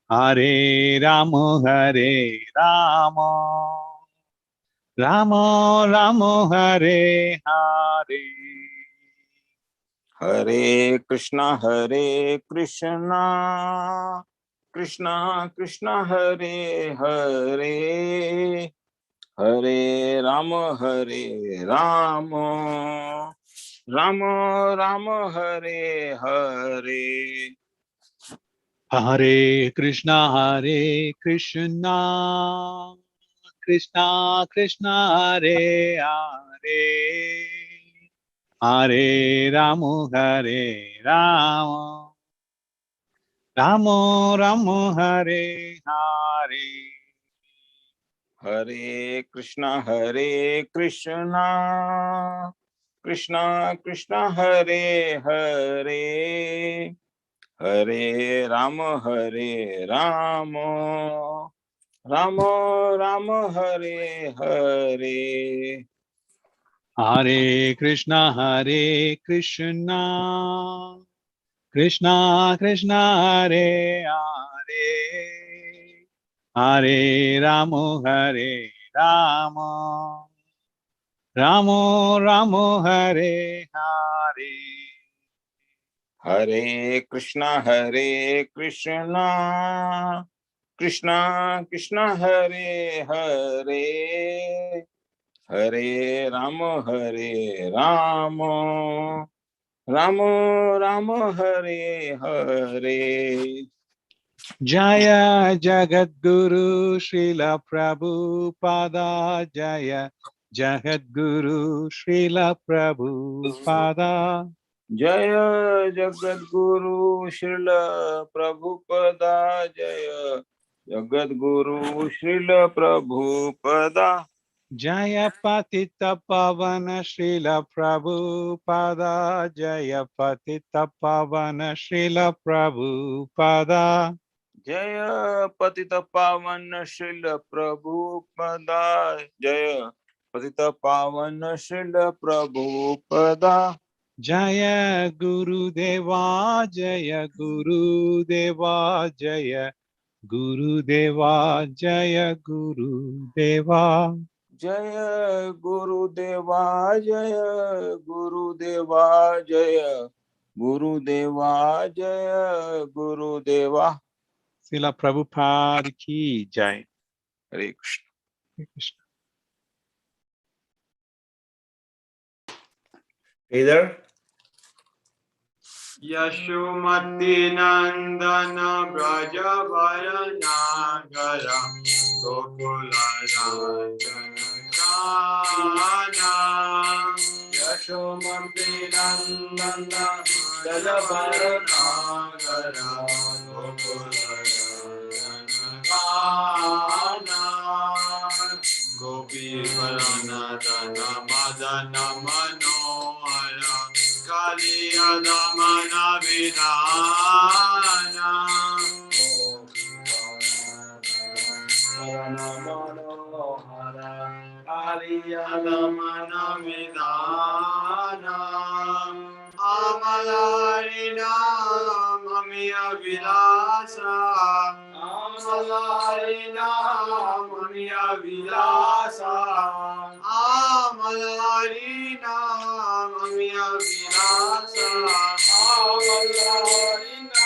Hare Rama, Hare Rama, Rama Rama, Hare Hare. Hare Krishna, Krishna Krishna, Hare Hare, Hare Rama, Rama Rama, Hare Hare. Hare Krishna, Krishna Krishna, Hare Hare, Hare Rama, Hare Rama, Rama Rama, Hare Hare. Hare Krishna, Krishna Krishna, Hare Hare, Hare Rama, Rama Rama, Hare Hare. Hare Krishna, Krishna Krishna, Hare Hare, Hare Rama, Hare Rama, Rama Rama, Hare Hare. Hare Krishna, Krishna Krishna, Hare Hare, Hare Rama, Rama Rama, Hare Hare. Jaya Jagadguru Srila Prabhupada, Jaya Jagadguru Srila Prabhupada. Jaya Jagadguru Srila Prabhupada, Jaya Jagadguru Srila Prabhupada. Jaya Patita Pavana Srila Prabhupada, Jaya Patita Pavana Srila Prabhupada. Jaya Patita Pavana Srila Prabhupada, Jaya Patita Pavana Srila Prabhupada. Jaya Guru Deva, Jaya Guru Deva, Jaya Guru Deva, Jaya Guru Deva. Jaya Guru Deva, Jaya Guru Deva, Jaya Guru Deva, Jaya Guru Deva. Srila Prabhupada ki Jai. Hare Krishna. Hare Krishna. Either Yashomati Nandana Braja Varanagara Gokula Rajana Yashomati Nandana Braja Varanagara Gokula Rajana Gopi Varanadana Madana Manohara Kaliya Damana Vidana Manohara Kaliya Damana Vidana Amalarina Mamiya Vilasa Amalarina Mamiya Vilasa Amalarina Mamiya Vilasa Amalarina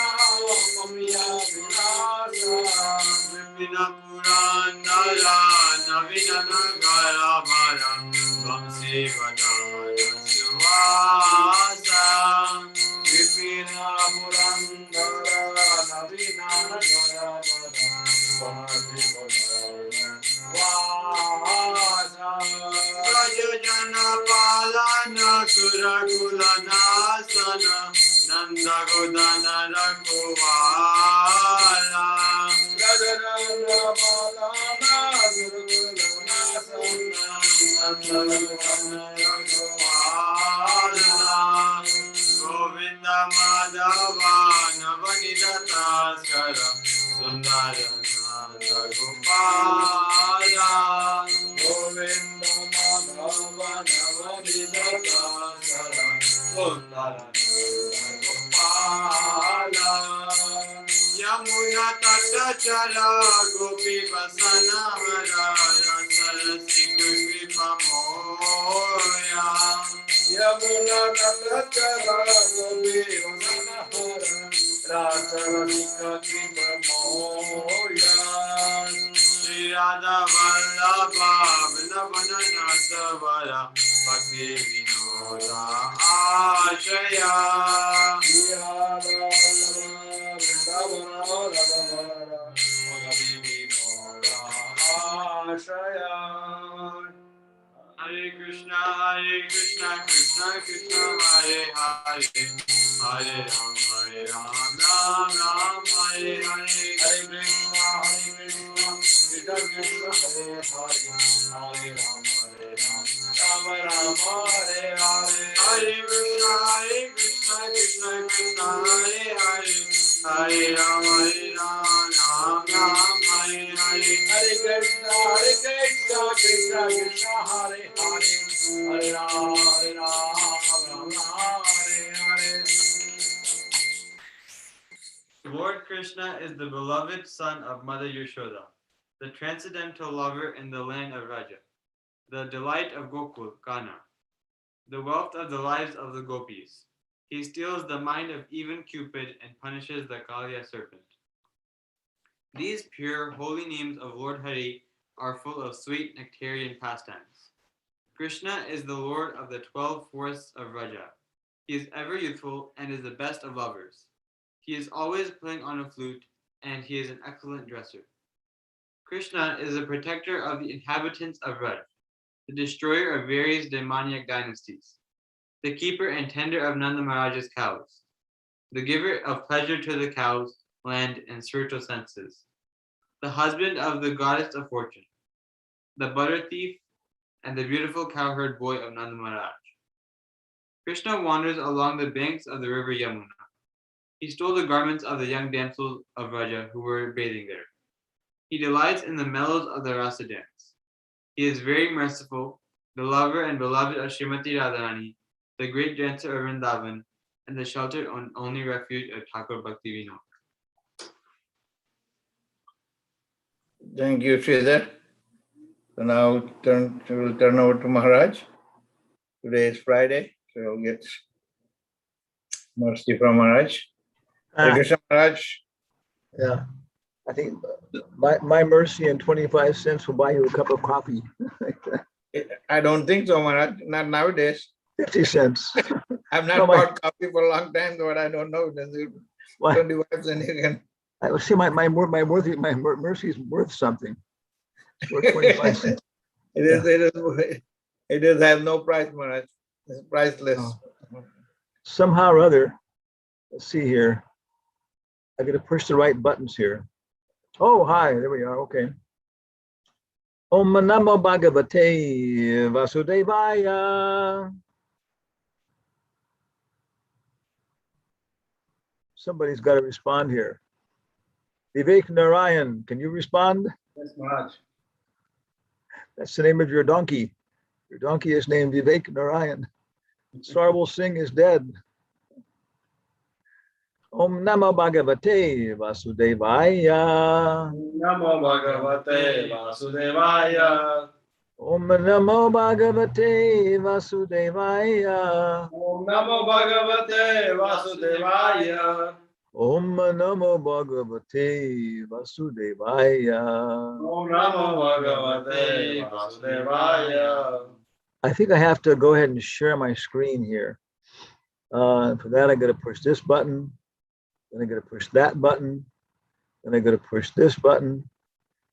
Mamiya Vilasa Vipina Purandala Navina Nagara Bharam Vamsi Vadaya Suvasa Vipina Purandala Navina Nagara Bharam Vamsi Vadaya Suvasa Rajana Palana Surakula Nasana Nanda Godana Rakuvala Rajana Palana Surakula Nasana Nanda Godana Rakuvala Govinda Madhava Navanida Taskara Sundara Nanda Gopala Govinda Madhava Navanida Taskara Sundara Nanda Gopala Yamuna tata chala gopi vasana hara sarasi kripa moya. Yamuna tata chala gopi vasana hara sarasi kripa moya. Shri Radha Vallabha Vrindavan Nasavara Bhakti Vinoda Ashaya. Shri Radha Vallabha Bhakti Vinoda Ashaya. Hare Krishna, Krishna Krishna, Hare Hare, Hare Ram, Ram Ram, Hare Hare, Hare Krishna, Krishna Krishna, Hare Hare, Hare Ram, Ram Ram, Hare Hare, Hare Krishna, Krishna Krishna, Hare Hare, Hare Ram, Ram Ram, Hare Hare, Hare Krishna, Krishna Krishna, Hare Hare, Hare Ram, Ram Ram, Hare Hare. Lord Krishna is the beloved son of Mother Yashoda, the transcendental lover in the land of Raja, the delight of Gokul, Kana, the wealth of the lives of the gopis. He steals the mind of even Cupid and punishes the Kaliya serpent. These pure, holy names of Lord Hari are full of sweet nectarian pastimes. Krishna is the Lord of the 12 forests of Raja. He is ever youthful and is the best of lovers. He is always playing on a flute, and he is an excellent dresser. Krishna is the protector of the inhabitants of Raj, the destroyer of various demoniac dynasties, the keeper and tender of Nanda Maharaj's cows, the giver of pleasure to the cows, land, and spiritual senses, the husband of the goddess of fortune, the butter thief, and the beautiful cowherd boy of Nanda Maharaj. Krishna wanders along the banks of the river Yamuna. He stole the garments of the young damsels of Raja who were bathing there. He delights in the mellows of the rasa dance. He is very merciful, the lover and beloved of Srimati Radharani, the great dancer of Vrindavan, and the sheltered and only refuge of Thakur Bhakti Vinod. Thank you, Sridhar. So now we'll turn over to Maharaj. Today is Friday, so we'll get mercy from Maharaj. Hare Krishna, Maharaj. Yeah, I think my mercy and 25 cents will buy you a cup of coffee. I don't think so, Maharaj. Not nowadays. 50 cents. I've not bought coffee for a long time, but I don't know. 25 cents you can. I see my mercy is worth something. It's worth 25 cents. It is have no price, Maharaj. It's priceless. Oh. Somehow or other, let's see here. I got to push the right buttons here. Oh, hi, there we are. Okay. Om Namo Bhagavate Vasudevaya. Somebody's got to respond here. Vivek Narayan, can you respond? Yes, Maharaj. That's the name of your donkey. Your donkey is named Vivek Narayan. Sarwal Singh is dead. Om Namo Bhagavate Vasudevaya. Namo Bhagavate Vasudevaya. Om Namo Bhagavate Vasudevaya. Om Namo Bhagavate Vasudevaya. Om Namo Bhagavate Vasudevaya. Om Namo Bhagavate Vasudevaya. I think I have to go ahead and share my screen here. For that, I got to push this button. Then I got to push that button. Then I got to push this button.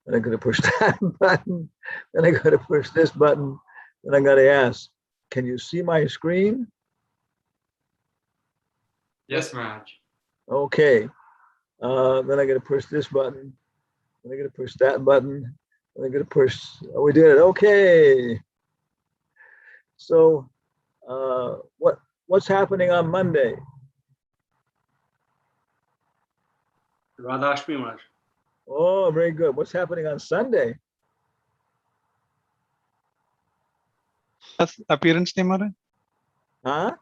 Then I got to push that button. Then I got to push this button. Then I got to ask, can you see my screen? Yes, Maharaj. Okay. Then I got to push this button. Then I got to push that button. Then I got to push. Oh, we did it. Okay. So, what's happening on Monday? Radhashmi, Maharaj. Oh, very good. What's happening on Sunday? That's appearance day, Maharaj? Huh?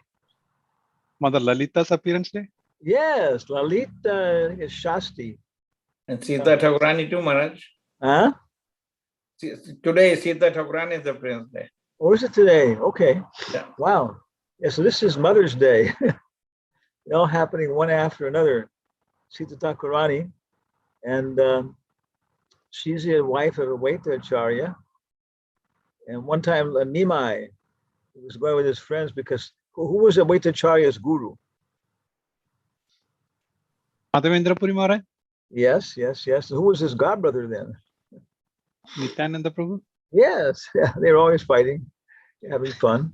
Mother Lalita's appearance day? Yes, Lalita, I think it's Shasti. And Sita Thakurani too, Maharaj. Huh? Today, Sita Thakurani is the Prince Day. Or is it today? Okay. Yeah. Wow. Yeah, so this is Mother's Day. They're all happening one after another. Sita Thakurani, and she's the wife of Advaita Acharya. And one time, Nimai was going with his friends because who was Advaita Acharya's guru? Madhavendra Puri Maharaj, Yes. Who was his godbrother then? Nityananda Prabhu. Yes, yeah, they were always fighting, having fun.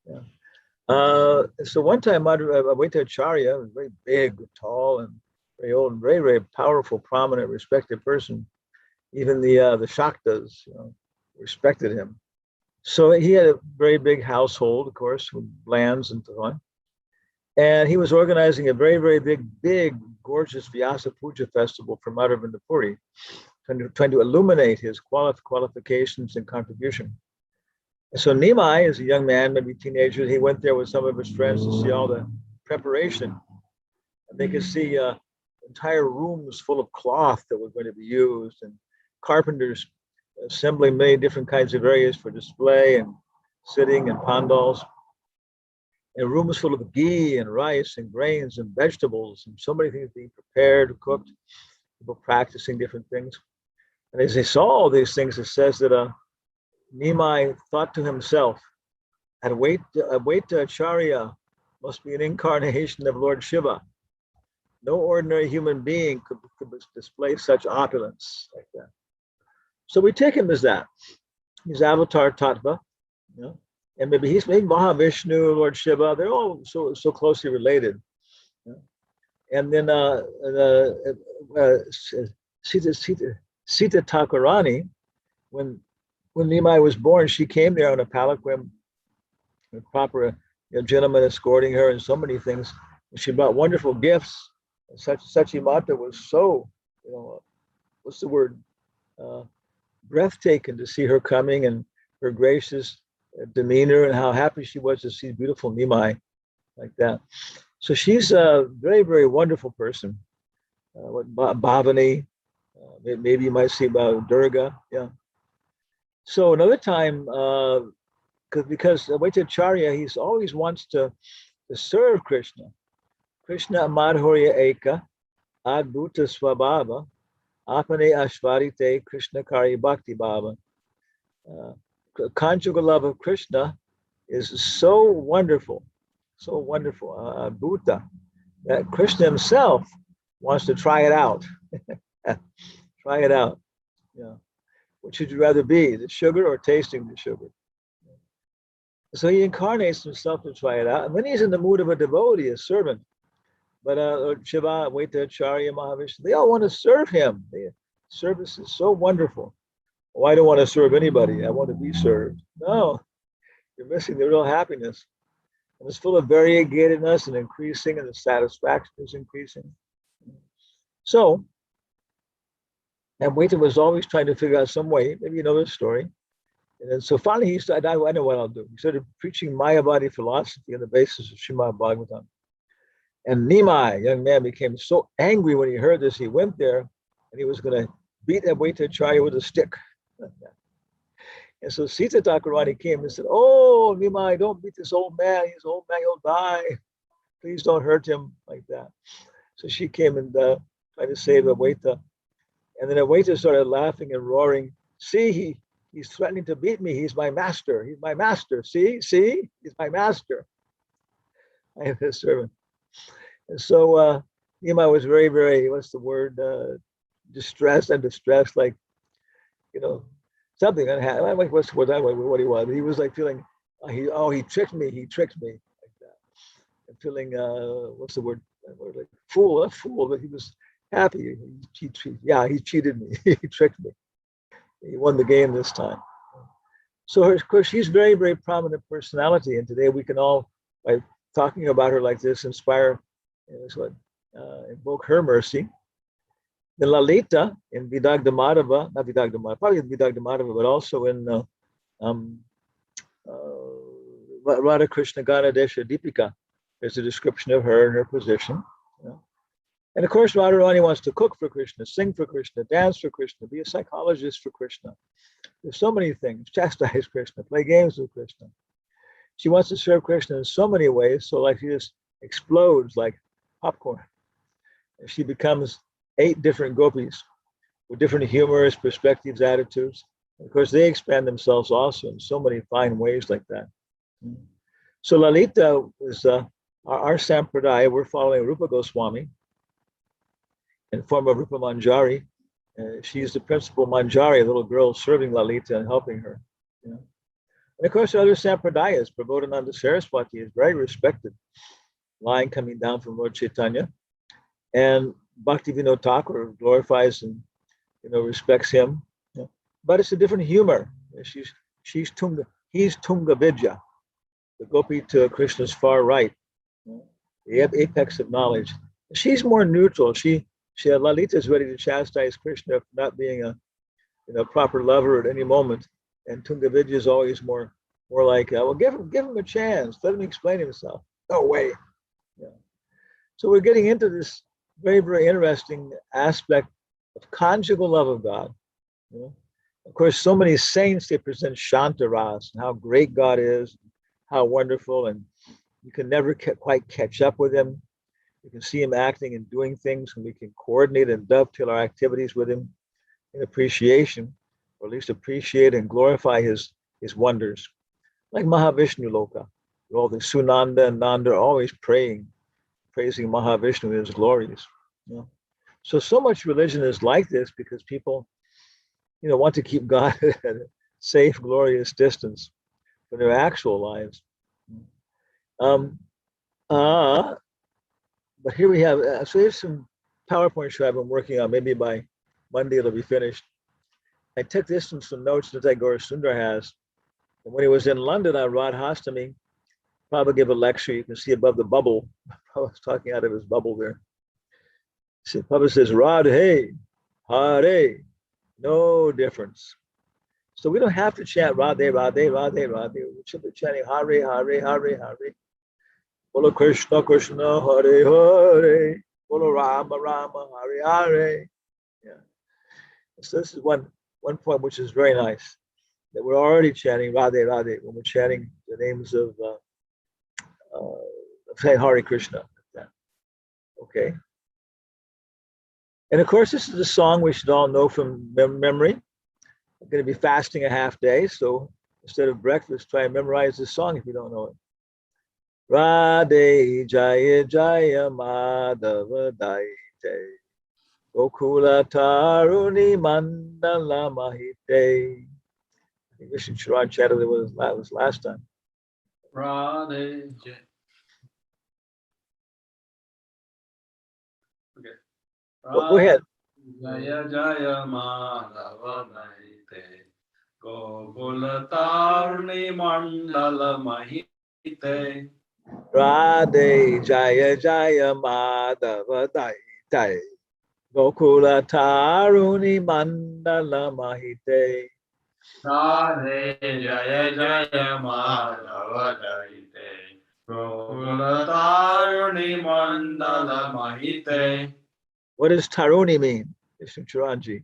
Yeah. So one time, Advaita Acharya was very big, tall, and very old, and very, very powerful, prominent, respected person. Even the Shaktas, respected him. So he had a very big household, of course, with lands and so on. And he was organizing a very, very big, gorgeous Vyasa Puja festival for Madhavendra Puri, trying to illuminate his qualifications and contribution. So Nimai, as a young man, maybe teenager, he went there with some of his friends to see all the preparation. And they could see entire rooms full of cloth that was going to be used, and carpenters assembling many different kinds of areas for display and sitting and pandals. And rooms full of ghee and rice and grains and vegetables and so many things being prepared, cooked, people practicing different things. And as they saw all these things, it says that Nimai thought to himself, Advaita Acharya must be an incarnation of Lord Shiva. No ordinary human being could display such opulence like that. So we take him as that. He's Avatar Tattva, and maybe he's Mahavishnu, Lord Shiva. They're all so closely related. And then Sita Thakurani, when Nimai was born, she came there on a palanquin, with proper gentlemen escorting her, and so many things. And she brought wonderful gifts. Sachimata was so, what's the word? Breathtaking to see her coming, and her gracious demeanor, and how happy she was to see beautiful Nimai like that. So she's a very, very wonderful person. Bhavani, maybe you might see about Durga. Yeah. So another time, because Advaita Acharya, he always wants to serve Krishna. Krishna Madhurya Eka, Adbhuta Swabhava, Apane Ashvarite Krishna Kari Bhakti Bhava. Conjugal love of Krishna is so wonderful, Adbhuta, that Krishna himself wants to try it out. Try it out. Yeah. Which would you rather be, the sugar or tasting the sugar? So he incarnates himself to try it out. And then he's in the mood of a devotee, a servant. But Shiva, Advaita Acharya, Mahavishnu, they all want to serve him. The service is so wonderful. Oh, I don't want to serve anybody. I want to be served. No, you're missing the real happiness. And it's full of variegatedness and increasing, and the satisfaction is increasing. So, Advaita was always trying to figure out some way, maybe you know this story. And then so finally he started, I know what I'll do. He started preaching Mayavadi philosophy on the basis of Srimad Bhagavatam. And Nimai, young man, became so angry when he heard this, he went there and he was going to beat Advaita Acharya with a stick. And so Sita Thakurani came and said, "Oh, Nimai, don't beat this old man. He's an old man, he'll die. Please don't hurt him," like that. So she came and tried to save Advaita. And then Advaita started laughing and roaring. "See, he's threatening to beat me. He's my master. He's my master. See, he's my master. I am his servant." And so Nimai was very, very, what's the word? Distressed, like, something unhappy. What's what he was? He was like feeling, he tricked me, like that. And feeling, what's the word? Like fool, but he was happy. He cheated me. He tricked me. He won the game this time. So of course, she's very, very prominent personality. And today we can all, by talking about her like this, inspire, invoke her mercy. The Lalita in Vidagdha Madhava, not Vidagdha Madhava, probably Vidagdha Madhava, but also in Radha Krishna Gana Desha Deepika, there's a description of her and her position. And of course, Radharani wants to cook for Krishna, sing for Krishna, dance for Krishna, be a psychologist for Krishna. There's so many things, chastise Krishna, play games with Krishna. She wants to serve Krishna in so many ways, so like she just explodes like popcorn. And she becomes 8 different gopis with different humors, perspectives, attitudes. And of course, they expand themselves also in so many fine ways like that. So Lalita is our sampradaya. We're following Rupa Goswami in form of Rupa Manjari. She's the principal Manjari, a little girl serving Lalita and helping her. You know? And of course, other sampradayas, Prabodhananda Saraswati is very respected, line coming down from Lord Chaitanya. And Bhaktivinoda Thakur glorifies and respects him. You know? But it's a different humor. He's Tunga Vidya, the gopi to Krishna's far right, the apex of knowledge. She's more neutral. Lalita is ready to chastise Krishna for not being a proper lover at any moment, and Tunga Vidya is always more like, well, give him a chance, let him explain himself. No way. Yeah. So we're getting into this very, very interesting aspect of conjugal love of God. You know? Of course, so many saints, they present Shantaras and how great God is, how wonderful, and you can never quite catch up with him. You can see him acting and doing things, and we can coordinate and dovetail our activities with him in appreciation, or at least appreciate and glorify his wonders. Like Mahavishnu Loka, all the Sunanda and Nanda are always praising Mahavishnu, his glories. You know? So much religion is like this because people, want to keep God at a safe, glorious distance from their actual lives. But here we have, so here's some PowerPoint show I've been working on. Maybe by Monday it'll be finished. I took this from some notes that Gaur Sundar has. And when he was in London on Radhastami, Prabhupada gave a lecture. You can see above the bubble. Prabhupada's talking out of his bubble there. Prabhupada says, Radhe, Hare, no difference. So we don't have to chant Radhe, Radhe, Radhe, Radhe. We should be chanting Hare, Hare, Hare, Hare. Bolo Krishna, Krishna, Hare, Hare. Bolo Rama, Rama, Hare, Hare. Yeah. So this is one point which is very nice, that we're already chanting Radhe, Radhe when we're chanting the names of Hare Krishna. Okay. And of course, this is a song we should all know from memory. I'm going to be fasting a half day, so instead of breakfast, try and memorize this song if you don't know it. Radhe Jaya Jaya Madhava Daite Gokula Taruni Mandala Mahite. I think Vishnu Charan chanted it was last time. Radhe Jaya. Okay. Go ahead. Jaya Jaya Madhava Daite Gokula Taruni Mandala Mahite. Radhe Jaya Jaya Madhava Daite Gokula Taruni Mandala Mahite. Radhe Jaya Jaya Madhava Daite Gokula Taruni Mandala Mahite. What does Taruni mean, Vishnu Charanji?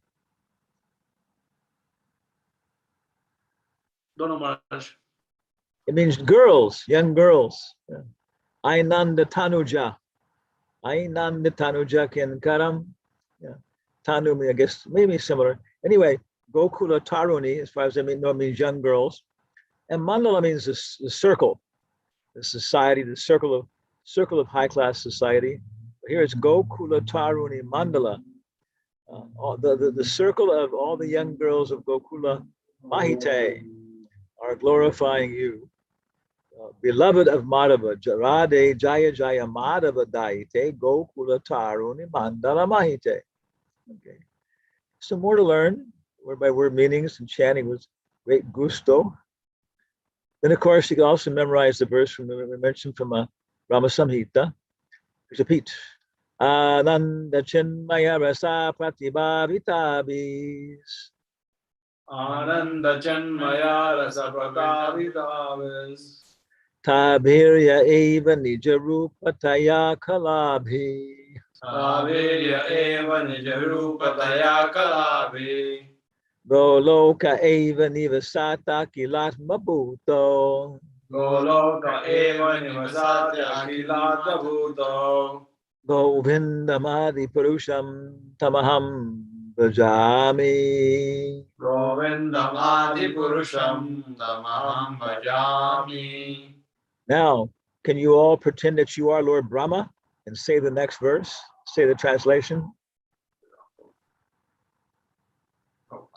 Don't know much. It means girls, young girls. Ainanda Tanuja. Ainanda Tanuja Kinkaram. Tanu, I guess, maybe similar. Anyway, Gokula Taruni, as far as I know, means young girls. And Mandala means the circle, the society, the circle of high-class society. Here it's Gokula Taruni Mandala. The circle of all the young girls of Gokula Mahite are glorifying you. Beloved of Madhava, Radhe Jaya Jaya Madhava Daite Gokula Taruni Mandala Mahite. Okay. Some more to learn, word by word meanings and chanting with great gusto. Then, of course, you can also memorize the verse we mentioned from Rama Samhita. Repeat. Ananda Chinmaya Rasa Pratibhavitabis. Ananda Chinmaya Rasa Pratibhavitabis. Tabhirya Eva Nija Rupa Taya Kalabhi. Savirya eva nijarupataya kalave. Goloka eva nivasata kilatma bhuto. Goloka eva nivasatya akilata bhuto. Govindamadi Purusham Tamaham Bhajami. Govindam adi purusham tamaham bhajami. Now, can you all pretend that you are Lord Brahma and say the next verse? Say the translation.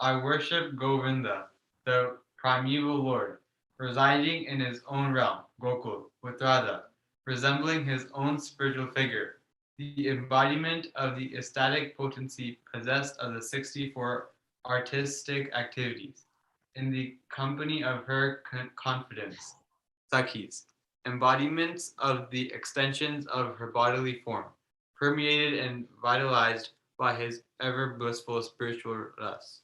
I worship Govinda, the primeval Lord, residing in his own realm, Gokul, with Radha, resembling his own spiritual figure, the embodiment of the ecstatic potency possessed of the 64 artistic activities, in the company of her confidence, Sakhis, embodiments of the extensions of her bodily form, permeated and vitalized by his ever blissful spiritual rest.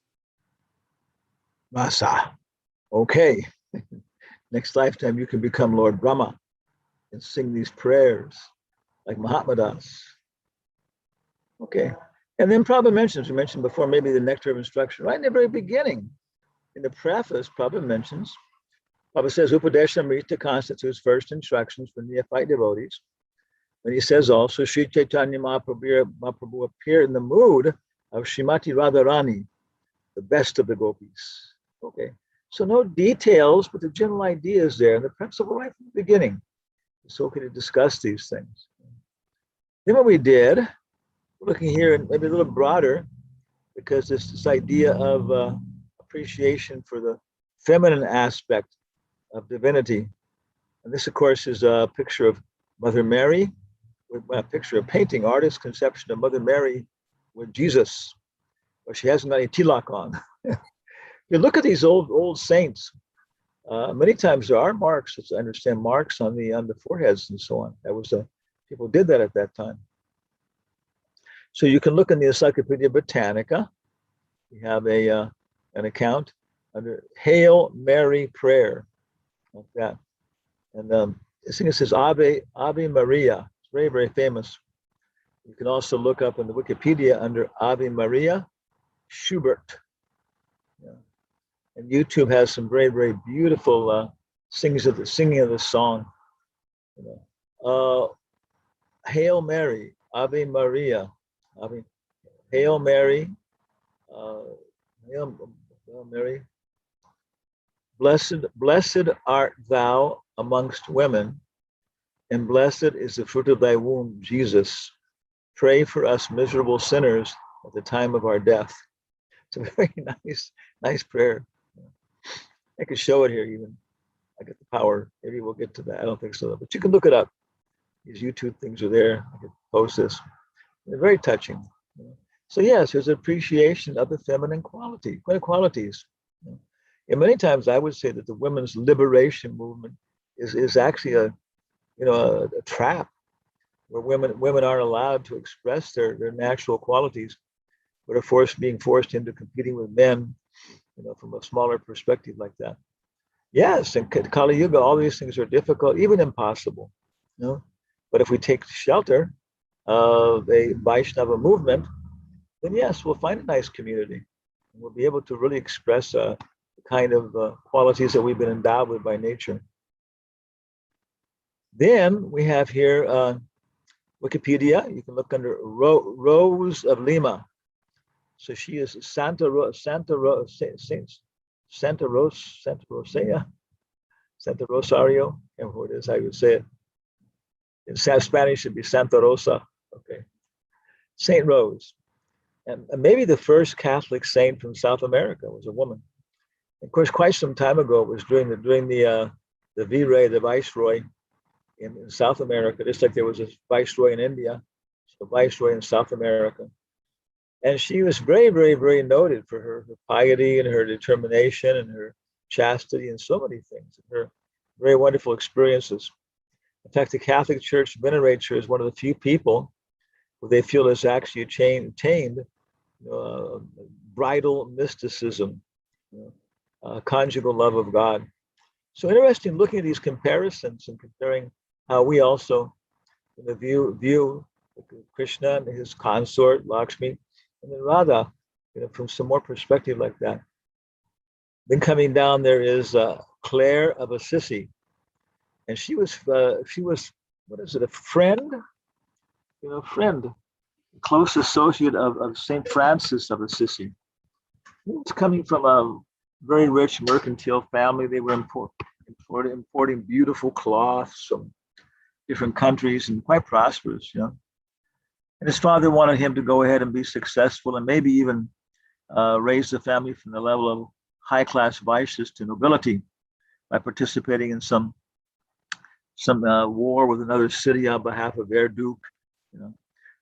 Rasa. Okay. Next lifetime, you can become Lord Brahma and sing these prayers like Mahatma does. Okay. And then Prabhupada mentions, we mentioned before, maybe the nectar of instruction, right in the very beginning. In the preface, Prabhupada mentions, Prabhupada says, Upadeshamrita constitutes first instructions for neophyte devotees. And he says also, Sri Chaitanya Mahaprabhu appeared in the mood of Srimati Radharani, the best of the gopis. Okay. So no details, but the general idea is there, and the principle right from the beginning. It's okay to discuss these things. Then what we did, we're looking here and maybe a little broader, because this idea of appreciation for the feminine aspect of divinity. And this, of course, is a picture of Mother Mary, with a picture of painting, artist's conception of Mother Mary with Jesus, but she hasn't got any tilak on. You look at these old saints. Many times there are marks, as I understand, marks on the foreheads and so on. That was people did that at that time. So you can look in the Encyclopedia Britannica. We have an account under Hail Mary Prayer, like that. And this thing, it says Ave Maria. It's very, very famous. You can also look up in the Wikipedia under Ave Maria Schubert. Yeah. And YouTube has some very, very beautiful singing of the song. You know. Hail Mary, Ave Maria, Hail Mary, Hail Mary. Blessed art thou amongst women, and blessed is the fruit of thy womb, Jesus. Pray for us miserable sinners at the time of our death. It's a very nice prayer. I could show it here even. I get the power. Maybe we'll get to that. I don't think so, but you can look it up. These YouTube things are there. I could post this. They're very touching. So yes, there's appreciation of the feminine qualities. And many times I would say that the women's liberation movement is actually a trap where women aren't allowed to express their natural qualities, but are being forced into competing with men, from a smaller perspective like that. Yes, in Kali Yuga, all these things are difficult, even impossible. But if we take shelter of a Vaishnava movement, then yes, we'll find a nice community. And we'll be able to really express the kind of qualities that we've been endowed with by nature. Then we have here Wikipedia. You can look under Rose of Lima. So she is Santa Rosario. And what it is, I would say it. In Spanish, it would be Santa Rosa. Okay. Saint Rose. And maybe the first Catholic saint from South America was a woman. Of course, quite some time ago, it was during the Virrey, the Viceroy in South America, just like there was a Viceroy in India, so a Viceroy in South America. And she was very, very, very noted for her piety and her determination and her chastity and so many things, and her very wonderful experiences. In fact, the Catholic Church venerates her as one of the few people who they feel has actually attained bridal mysticism, conjugal love of God. So interesting looking at these comparisons and comparing how we also view Krishna and his consort, Lakshmi, and then Radha, from some more perspective like that. Then coming down, there is Claire of Assisi. And she was, what is it, a friend? Friend, close associate of St. Francis of Assisi. He was coming from a very rich mercantile family. They were importing beautiful cloths from different countries and quite prosperous, And his father wanted him to go ahead and be successful and maybe even raise the family from the level of high-class Vaishyas to nobility by participating in some war with another city on behalf of their duke,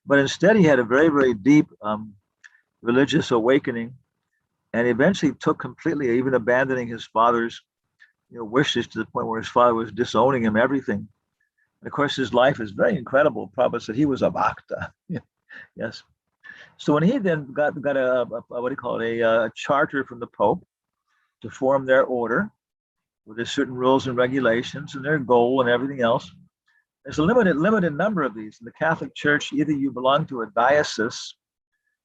But instead, he had a very, very deep religious awakening, and eventually took completely, even abandoning his father's, wishes to the point where his father was disowning him everything. And of course, his life is very incredible. Prabhupada said he was a bhakta. Yes. So when he then got a what do you call it, a charter from the Pope to form their order with their certain rules and regulations and their goal and everything else. There's a limited number of these. In the Catholic Church, either you belong to a diocese,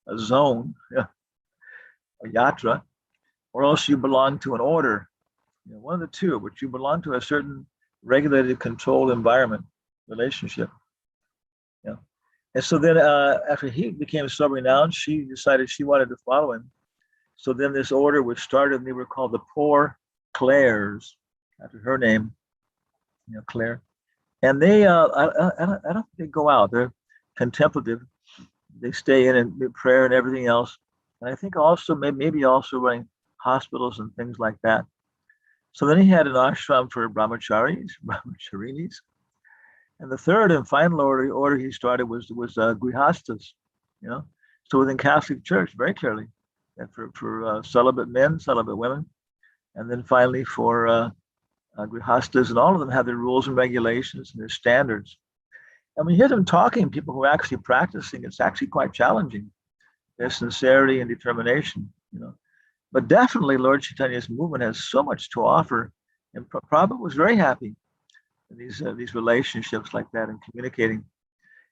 a zone, a yatra, or else you belong to an order, one of the two, but you belong to a certain regulated, controlled environment, relationship. And so then after he became so renowned, she decided she wanted to follow him. So then this order was started, and they were called the Poor Clares, after her name, Claire. And they, I don't think they go out. They're contemplative. They stay in and do prayer and everything else. And I think also maybe also running hospitals and things like that. So then he had an ashram for brahmacharinis. And the third and final order he started was grihastas, So within Catholic Church, very clearly, and for celibate men, celibate women, and then finally for grihastas, and all of them have their rules and regulations and their standards. And when you hear them talking, people who are actually practicing, it's actually quite challenging. Their sincerity and determination, But definitely Lord Chaitanya's movement has so much to offer. And Prabhupada was very happy in these relationships like that and communicating.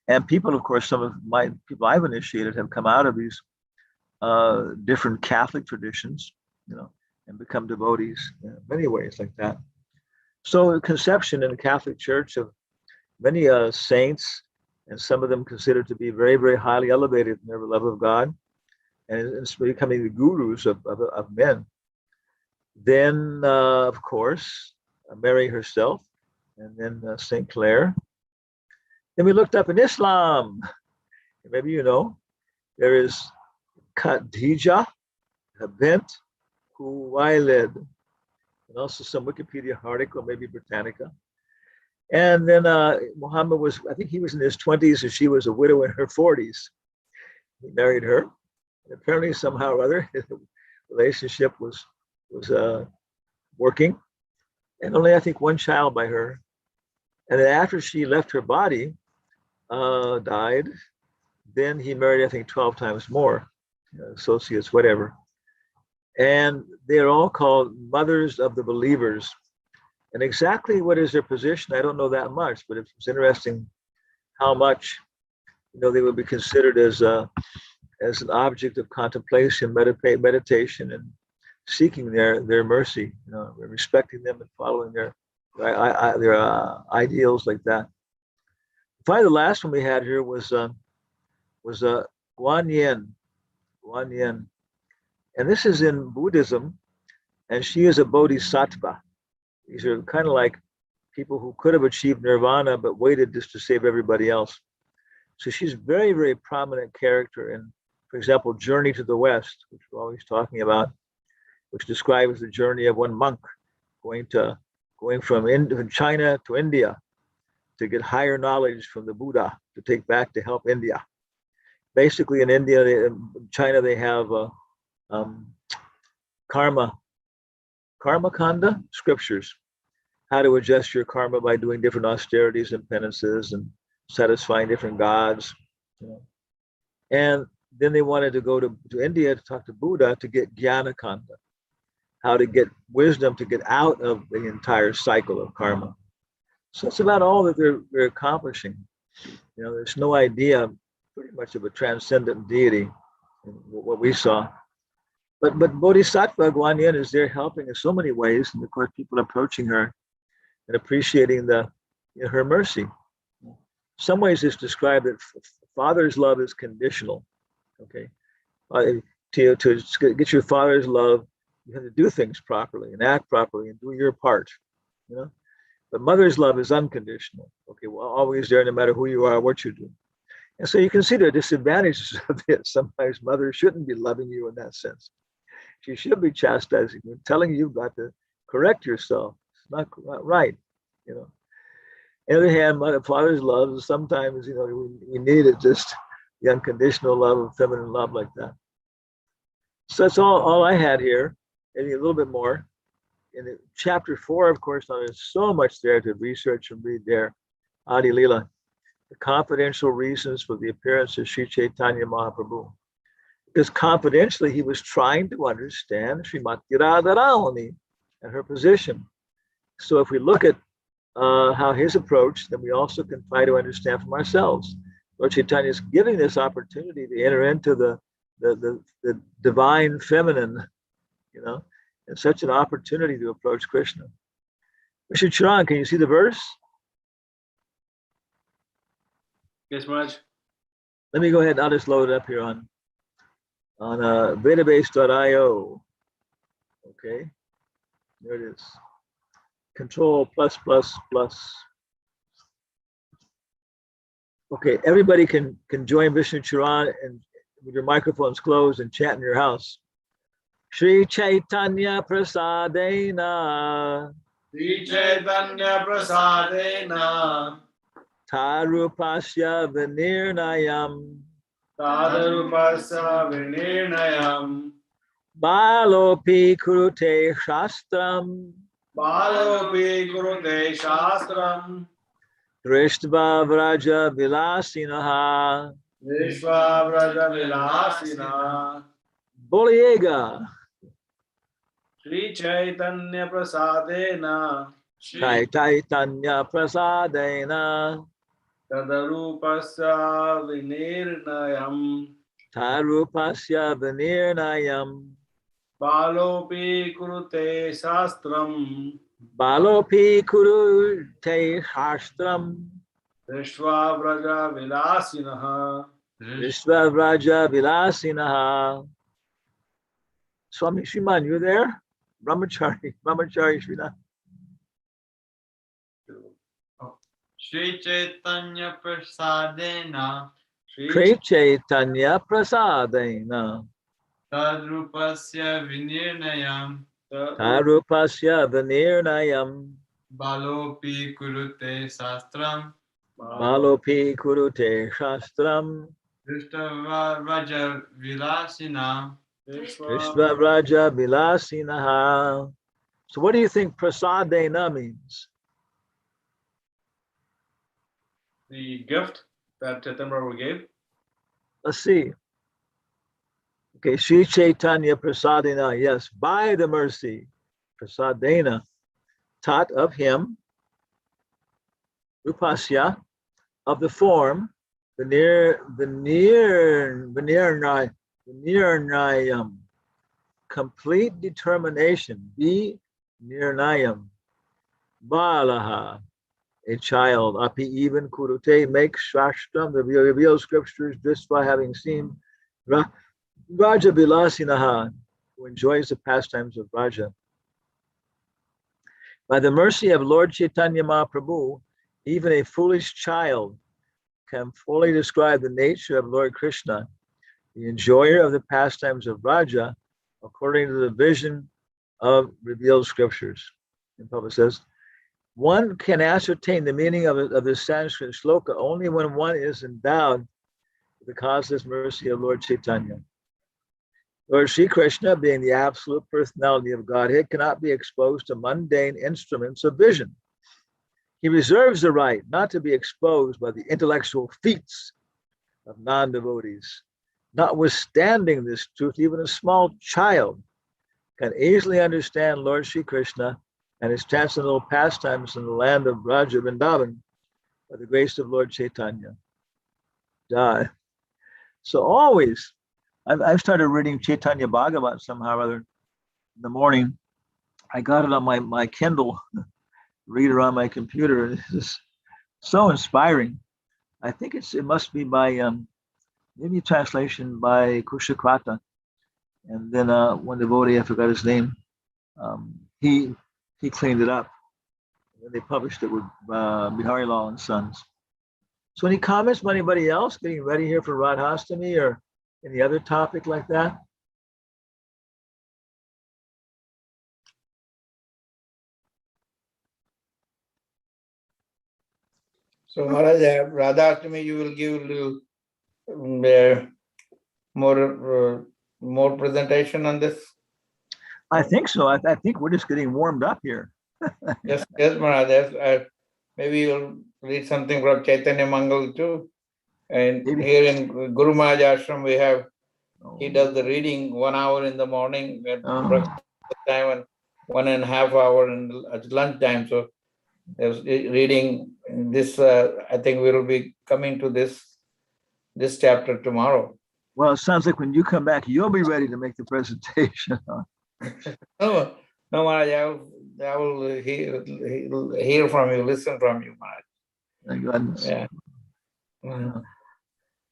And people, of course, some of my people I've initiated have come out of these different Catholic traditions, and become devotees in many ways like that. So conception in the Catholic Church of many saints, and some of them considered to be very, very highly elevated in their love of God, and it's becoming the gurus of men. Then, of course, Mary herself, and then St. Clare. Then we looked up in Islam. Maybe there is Khadija bint Khuwailid, and also some Wikipedia article, maybe Britannica. And then Muhammad I think he was in his 20s, and she was a widow in her 40s. He married her. And apparently, somehow or other, the relationship was working. And only, I think, one child by her. And then after she left her body, died, then he married, I think, 12 times more, associates, whatever. And they're all called mothers of the believers. And exactly what is their position, I don't know that much, but it's interesting how much, they would be considered as an object of contemplation, meditation, and seeking their mercy, respecting them and following their ideals like that. Finally, the last one we had here was Guan Yin. And this is in Buddhism, and she is a bodhisattva. These are kind of like people who could have achieved nirvana but waited just to save everybody else. So she's very, very prominent character in, for example, Journey to the West, which we're always talking about, which describes the journey of one monk going from China to India to get higher knowledge from the Buddha to take back to help India. Basically, in China, they have karma kanda scriptures, how to adjust your karma by doing different austerities and penances and satisfying different gods. And then they wanted to go to India to talk to Buddha to get jnana kanda, how to get wisdom to get out of the entire cycle of karma. So it's about all that they're accomplishing. You know, there's no idea pretty much of a transcendent deity in what we saw. But Bodhisattva Guan Yin is there helping in so many ways, and of course people approaching her and appreciating her mercy. In some ways it's described that Father's love is conditional. Okay, to get your Father's love, you have to do things properly and act properly and do your part. You know, but Mother's love is unconditional. Okay, well, always there, no matter who you are, what you do. And so you can see the disadvantages of it. Sometimes Mother shouldn't be loving you in that sense. She should be chastising you, telling you you've got to correct yourself. It's not right, you know. On the other hand, Father's love, sometimes, you know, we need it, just the unconditional love of feminine love like that. So that's all I had here, maybe a little bit more. In chapter 4, of course, now there's so much there to research and read there. Adi Lila, the confidential reasons for the appearance of Sri Chaitanya Mahaprabhu. Because confidentially, he was trying to understand Srimati Radharani and her position. So if we look at how his approach, then we also can try to understand from ourselves. Lord Chaitanya is giving this opportunity to enter into the divine feminine, you know, and such an opportunity to approach Krishna. Mr. Charan, can you see the verse? Yes, Maharaj. Let me go ahead and I'll just load it up here on Vedabase.io. Okay, there it is. Control plus. Okay, everybody can join Vishnu Charan and with your microphones closed and chant in your house. Sri Chaitanya Prasadena Sri Chaitanya Prasadena Tarupasya Vinirnayam Tadarupasa Vinirnayam Balopi Kurute Shastram Balopi Kurute Shastram Drishtva Vraja Vilasinaha Vishwa Vraja Vilasina Boliega. Sri Chaitanya Prasadena Chaitanya Prasadena Tadarupasa Vinirnayam Tarupasya Vinirnayam Balopi Kurute Shastram Balopi Kurute Shastram Vishwa Vraja Vilasinaha Vishvavraja Vilasinaha. Swami Shriman, you there? Brahmachari Srinath. Sri Chaitanya Prasadena Sri Chaitanya Prasadena Tadrupasya Vinirnayam Tarupasya Vinirnayam Balopi Kurute Sastram Balopi Kurute Shastram Drishtava Raja Vilasina Vishvavraja Vilasinaha. So what do you think Prasadena means? The gift that Chaitanya Prabhu gave. Let's see. Okay, Sri Chaitanya Prasadena, yes, by the mercy, Prasadena, taught of him, Rupasya, of the form, Nirnayam, complete determination, be Nirnayam, Balaha, a child, Api even Kurute, make Shastram, the revealed scriptures, just by having seen Raja Vilasinaha, who enjoys the pastimes of Raja. By the mercy of Lord Chaitanya Mahaprabhu, even a foolish child can fully describe the nature of Lord Krishna, the enjoyer of the pastimes of Raja, according to the vision of revealed scriptures. And Prabhupada says, one can ascertain the meaning of the Sanskrit shloka only when one is endowed with the causeless mercy of Lord Chaitanya. Lord Sri Krishna, being the absolute personality of Godhead, cannot be exposed to mundane instruments of vision. He reserves the right not to be exposed by the intellectual feats of non-devotees. Notwithstanding this truth, even a small child can easily understand Lord Sri Krishna and his transcendental pastimes in the land of Braja Vrindavan by the grace of Lord Chaitanya. die. So always, I've started reading Chaitanya Bhagavat somehow or other in the morning. I got it on my Kindle reader on my computer, and it's just so inspiring. I think it must be by maybe a translation by Kushakrata, and then one devotee, I forgot his name, he cleaned it up, and they published it with Bihari Lal and Sons. So any comments from anybody else getting ready here for Radhastami or any other topic like that? So Maharaj, Radha-Ashtami, you will give a little more presentation on this? I think so. I think we're just getting warmed up here. Yes, Maharaj. Yes, maybe you'll read something from Chaitanya Mangal too. And Maybe. here in Guru Maharaj Ashram, we have, he does the reading 1 hour in the morning at breakfast time and 1.5 hours at lunch time. So there's reading this. I think we will be coming to this chapter tomorrow. Well, it sounds like when you come back, you'll be ready to make the presentation. No, Maharaj, I will hear from you, listen from you, Maharaj. Thank goodness. Yeah.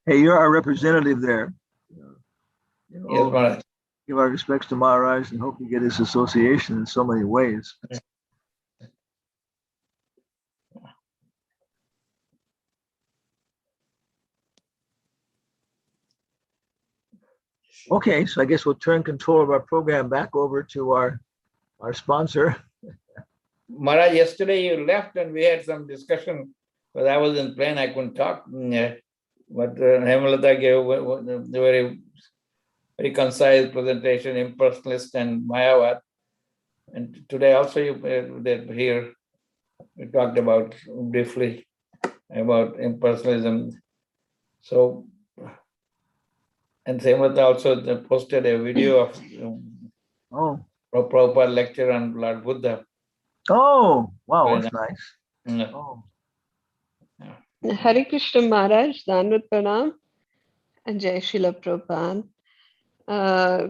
Hey, you're our representative there. Yes, Maharaj. Give our respects to Maharaj and hope you get his association in so many ways. Okay, so I guess we'll turn control of our program back over to our sponsor. Maharaj, yesterday you left and we had some discussion, but I was in plane, I couldn't talk. But Hemalata gave a very, very concise presentation, impersonalist and Mayavad. And today also here we talked about briefly about impersonalism. So, and Hemalata also posted a video of Prabhupada lecture on Lord Buddha. Oh, wow, that's nice. Oh. Hare Krishna Maharaj, Danvat Pranam, and Jai Srila Prabhupada.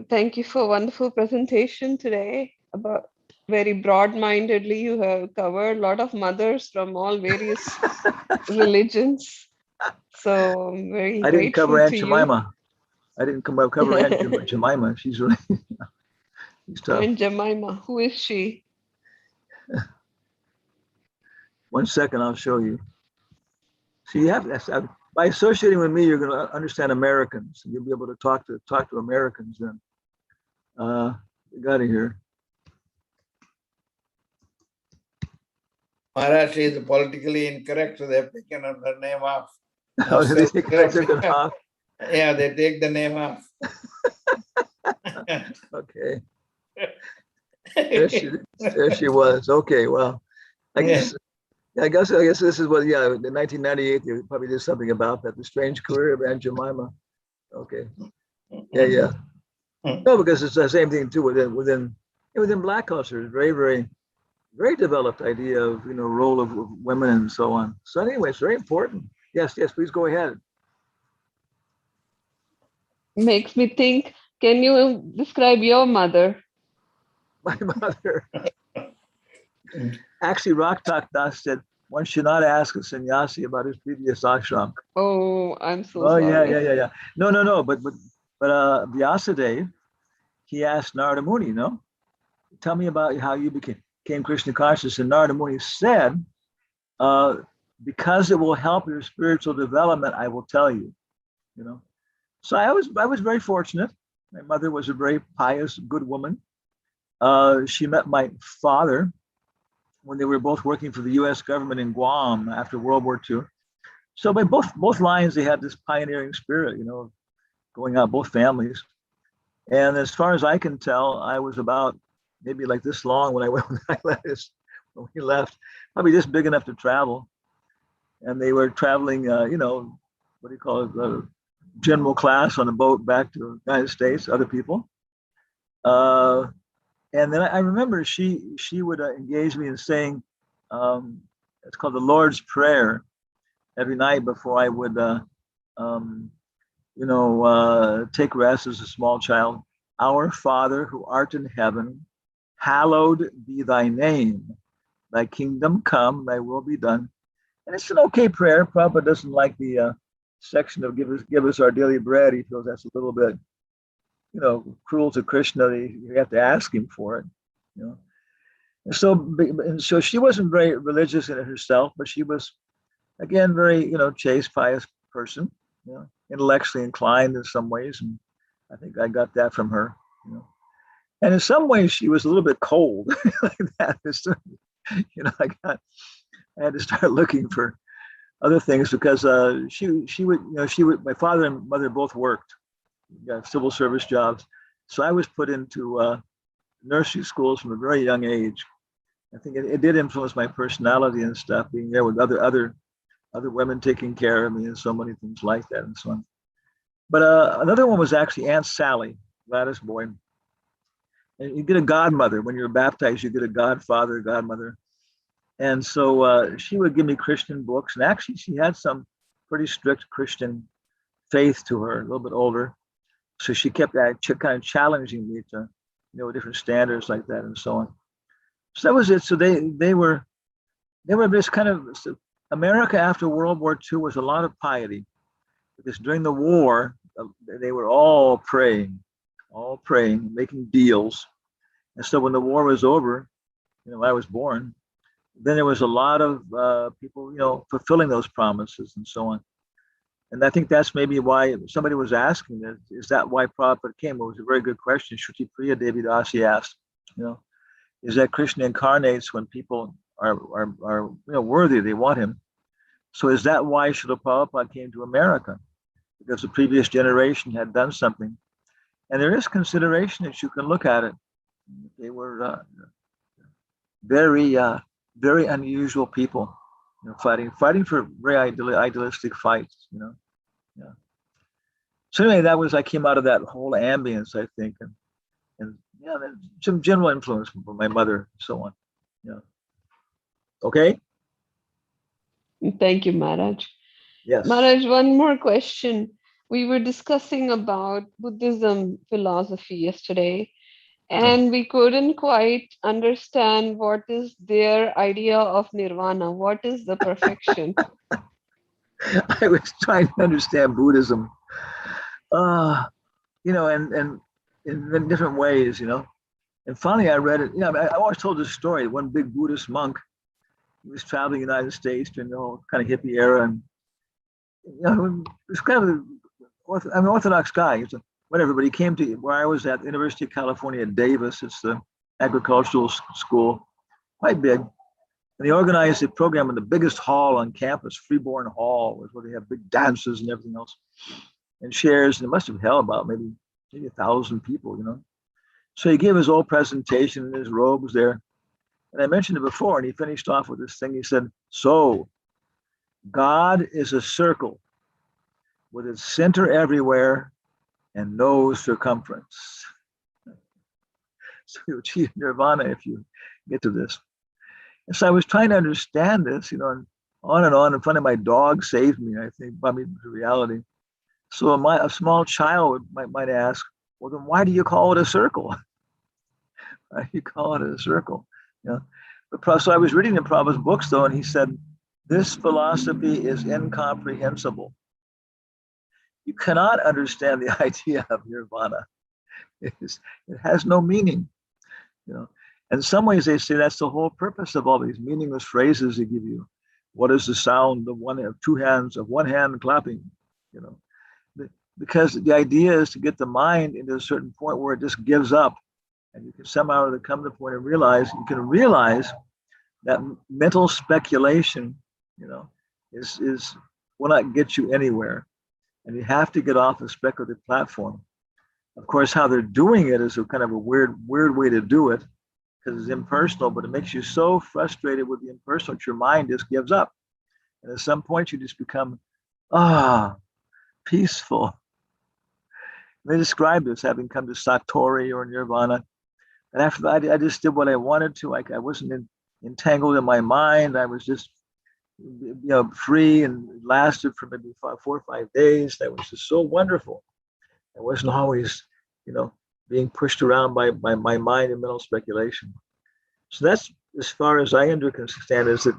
Thank you for a wonderful presentation today. About very broad-mindedly, you have covered a lot of mothers from all various religions. So I'm very I didn't cover Aunt Jemima. I didn't cover Aunt Jemima. She's really she's tough. Aunt Jemima, who is she? 1 second, I'll show you. So you have, by associating with me, you're going to understand Americans, and you'll be able to talk to Americans then. We got it here. Maharashtra is politically incorrect, so they've taken her name off. Oh, they take it off? Yeah, they take the name off. Okay. There she was. Okay, well, I guess this is what, in 1998, they probably did something about that, the strange career of Aunt Jemima. Okay. Yeah. No, because it's the same thing too within Black culture, very developed idea of, role of women and so on. So anyway, it's very important. Yes, please go ahead. Makes me think, can you describe your mother? My mother. Actually, Raktak Das said one should not ask a sannyasi about his previous ashram. Oh, I'm so sorry. Yeah. No. But Vyasadeva, he asked Narada Muni, tell me about how you became Krishna conscious. And Narada Muni said, because it will help your spiritual development, I will tell you. So I was very fortunate. My mother was a very pious, good woman. She met my father when they were both working for the U.S. government in Guam after World War II. So by both lines, they had this pioneering spirit, going out, both families. And as far as I can tell, I was about maybe like this long when we left, probably just big enough to travel. And they were traveling, what do you call it, general class on a boat back to the United States, other people. And then I remember she would engage me in saying, it's called the Lord's Prayer every night before I would take rest as a small child. Our Father who art in heaven, hallowed be thy name. Thy kingdom come, thy will be done. And it's an okay prayer. Prabhupada doesn't like the section of give us our daily bread. He feels that's a little bit, cruel to Krishna. You have to ask him for it. And so she wasn't very religious in it herself, but she was, again, very, chaste, pious person, intellectually inclined in some ways. And I think I got that from her, And in some ways she was a little bit cold like that. I had to start looking for other things because my father and mother both worked, got civil service jobs. So I was put into nursery schools from a very young age. I think it did influence my personality and stuff, being there with other women taking care of me and so many things like that and so on. But another one was actually Aunt Sally, Gladys boy. And you get a godmother. When you're baptized, you get a godfather, godmother. And so she would give me Christian books. And actually, she had some pretty strict Christian faith to her, a little bit older. So she kept kind of challenging me to, different standards like that and so on. So that was it. So they were this kind of, America after World War II was a lot of piety. Because during the war, they were all praying, making deals. And so when the war was over, I was born, then there was a lot of people, fulfilling those promises and so on. And I think that's maybe why somebody was asking that. Is that why Prabhupada came? It was a very good question. Shruti Priya Devi Dasi asked, is that Krishna incarnates when people are worthy, they want him. So is that why Srila Prabhupada came to America? Because the previous generation had done something. And there is consideration that you can look at it. They were very, very unusual people, fighting for very idealistic fights, Yeah. So anyway, I came out of that whole ambience, I think, and some general influence from my mother and so on. Yeah. Okay. Thank you, Maharaj. Yes. Maharaj, one more question. We were discussing about Buddhism philosophy yesterday, and we couldn't quite understand what is their idea of nirvana. What is the perfection? I was trying to understand Buddhism, and in different ways, And finally, I read it. I always told this story. One big Buddhist monk, he was traveling the United States during the whole kind of hippie era, and he was kind of an Orthodox guy. Whatever, but he came to where I was at the University of California at Davis. It's the agricultural school, quite big. And they organized a program in the biggest hall on campus, Freeborn Hall, was where they have big dances and everything else, and shares. And it must have held about maybe 1,000 people, So he gave his whole presentation in his robes there. And I mentioned it before, and he finished off with this thing. He said, so God is a circle with its center everywhere and no circumference. So you achieve nirvana if you get to this. And so I was trying to understand this, and on and on. And finally, my dog saved me, I think, brought me to reality. So a small child might ask, well, then why do you call it a circle? Why do you call it a circle? But so I was reading in Prabhupada's books, though, and he said, this philosophy is incomprehensible. You cannot understand the idea of nirvana. It has no meaning. In some ways, they say that's the whole purpose of all these meaningless phrases they give you. What is the sound of one hand clapping? Because the idea is to get the mind into a certain point where it just gives up, and you can somehow come to the point and realize that mental speculation, is will not get you anywhere, and you have to get off the speculative platform. Of course, how they're doing it is a kind of a weird way to do it, because it's impersonal, but it makes you so frustrated with the impersonal that your mind just gives up. And at some point you just become, peaceful. And they describe this having come to Satori or Nirvana. And after that, I just did what I wanted to. I wasn't entangled in my mind. I was just, free, and it lasted for maybe 4 or 5 days. That was just so wonderful. I wasn't always, being pushed around by my mind and mental speculation. So that's as far as I understand, is that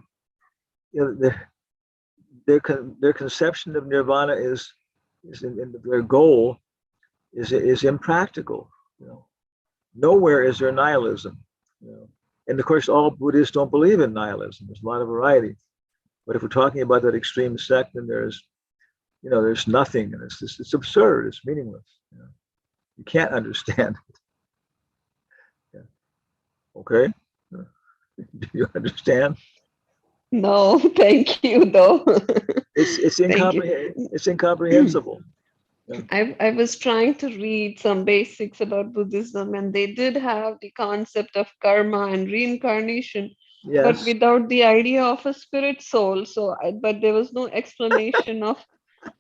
their conception of nirvana is in their goal is impractical. Nowhere is there nihilism. And of course, all Buddhists don't believe in nihilism. There's a lot of variety. But if we're talking about that extreme sect, then there's nothing, and it's absurd. It's meaningless. You can't understand it. Yeah. Okay. Do you understand? No, thank you, though. It's Thank you. It's incomprehensible. I was trying to read some basics about Buddhism, and they did have the concept of karma and reincarnation, but Yes. without the idea of a spirit soul. But there was no explanation of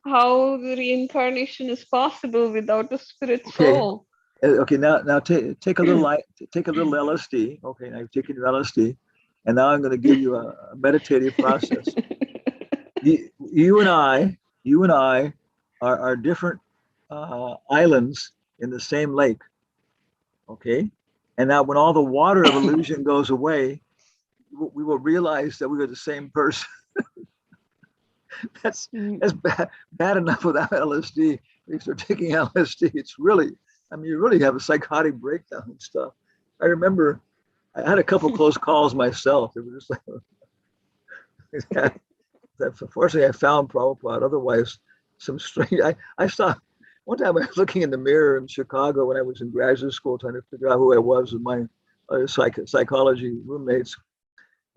how the reincarnation is possible without a spirit Okay. soul. Okay. Now take a little LSD. Okay. Now you've taken your LSD, and now I'm going to give you a meditative process. You and I are different islands in the same lake. Okay. And now when all the water of illusion goes away, we will realize that we are the same person. that's bad enough without LSD. If you're taking LSD, it's really, you really have a psychotic breakdown and stuff. I remember I had a couple close calls myself. It was just like, fortunately I found Prabhupada. Otherwise, some strange, I saw, one time I was looking in the mirror in Chicago when I was in graduate school trying to figure out who I was with my other psychology roommates.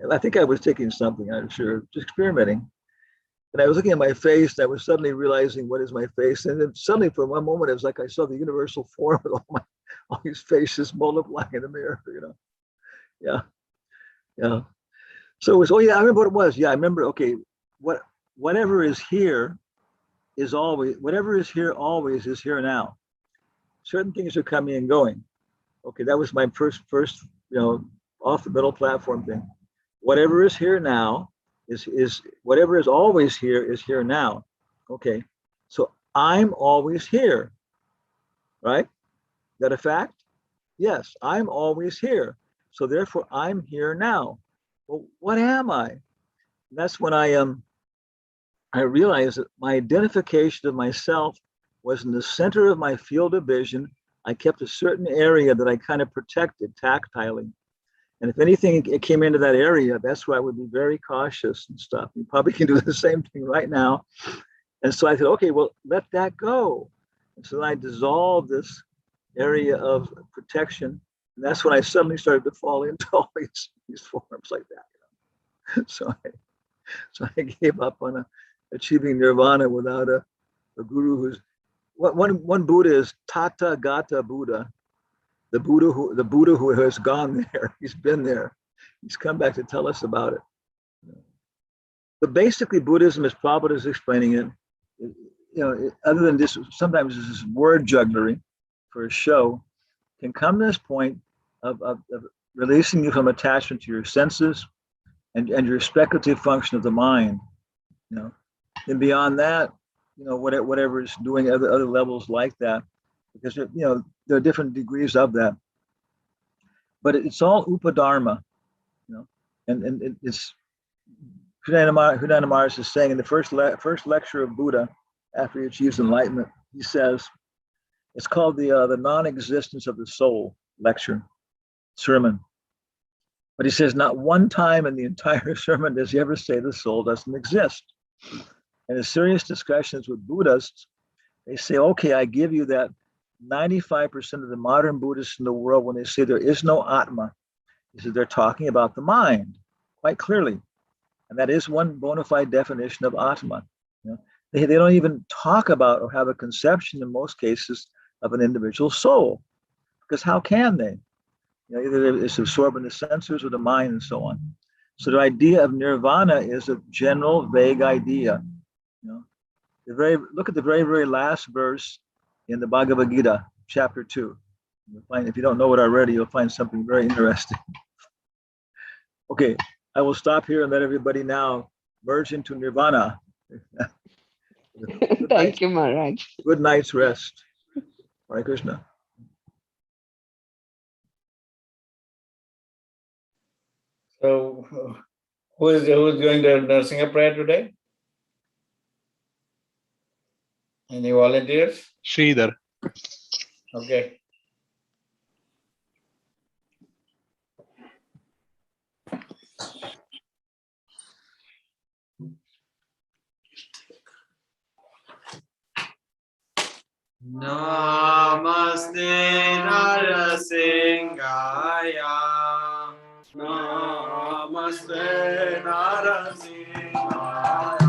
And I think I was taking something, I'm sure, just experimenting. And I was looking at my face, and I was suddenly realizing, what is my face? And then suddenly, for one moment, it was like I saw the universal form of all these faces multiplying in the mirror. Yeah. So it was. Oh yeah, I remember what it was. Yeah, I remember. Okay, whatever is here is always. Whatever is here always is here now. Certain things are coming and going. Okay, that was my first off the middle platform thing. Whatever is here now is whatever is always here is here now. Okay, so I'm always here, right? Is that a fact? Yes, I'm always here. So therefore I'm here now. Well, what am I? And that's when I realized that my identification of myself was in the center of my field of vision. I kept a certain area that I kind of protected tactilely. And if anything it came into that area, that's where I would be very cautious and stuff. You probably can do the same thing right now. And so I said, okay, well, let that go. And so I dissolved this area of protection. And that's when I suddenly started to fall into all these forms like that. So I gave up on achieving nirvana without a guru who's, one Buddha is Tathagata Buddha. The Buddha who has gone there. He's been there. He's come back to tell us about it. But basically, Buddhism, as Prabhupada is explaining it, other than this, sometimes this is word jugglery for a show, can come to this point of releasing you from attachment to your senses and your speculative function of the mind. And beyond that, whatever is doing other levels like that, because there are different degrees of that, but it's all upadharma, and it's Hridayananda Maharaj is saying in the first lecture of Buddha after he achieves enlightenment, he says it's called the non-existence of the soul lecture sermon. But he says not one time in the entire sermon does he ever say the soul doesn't exist. And in serious discussions with Buddhists, they say, okay, I give you that 95% of the modern Buddhists in the world, when they say there is no Atma, he said they're talking about the mind quite clearly. And that is one bona fide definition of Atma. They don't even talk about or have a conception in most cases of an individual soul, because how can they? Either it's absorbed in the senses or the mind and so on. So the idea of nirvana is a general, vague idea. Look at the very, very last verse in the Bhagavad Gita, chapter 2. You'll find, if you don't know it already, you'll find something very interesting. Okay, I will stop here and let everybody now merge into nirvana. Thank you, Maharaj. Good night's rest. Hare Krishna. So, who's going to Narasimha prayer today? Any volunteers? Sridhar. Okay. Namaste Narasingaya. Namaste Narasimhaya.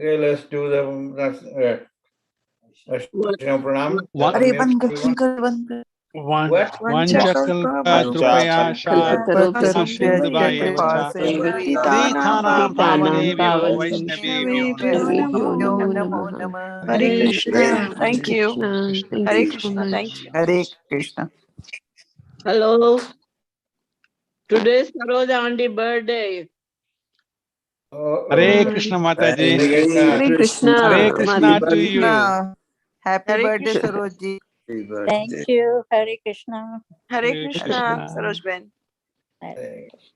Okay, let's do the pranam. One, अरे बंद कर बंद कर one, What? Vanchakalpatrupaya Sindhuvayevacha Patithanam Pavanebhyo Vaishnavebhyo Vaishnavebhyo Namo NaMo Namaha. नमः Hare Krishna. Thank you. Krishna. Thank Hare you so Krishna. much. Thank you. Hare Krishna. Hello. Today's Saroja auntie birthday. Hare Krishna Mataji. Hare Krishna. Hare Krishna to Mataji. you. Happy Hare birthday, Krishna. Sarojji. Happy birthday. Thank you. Hare Krishna. Hare Hare Krishna, Krishna. Saroj Ben. Hare Thanks.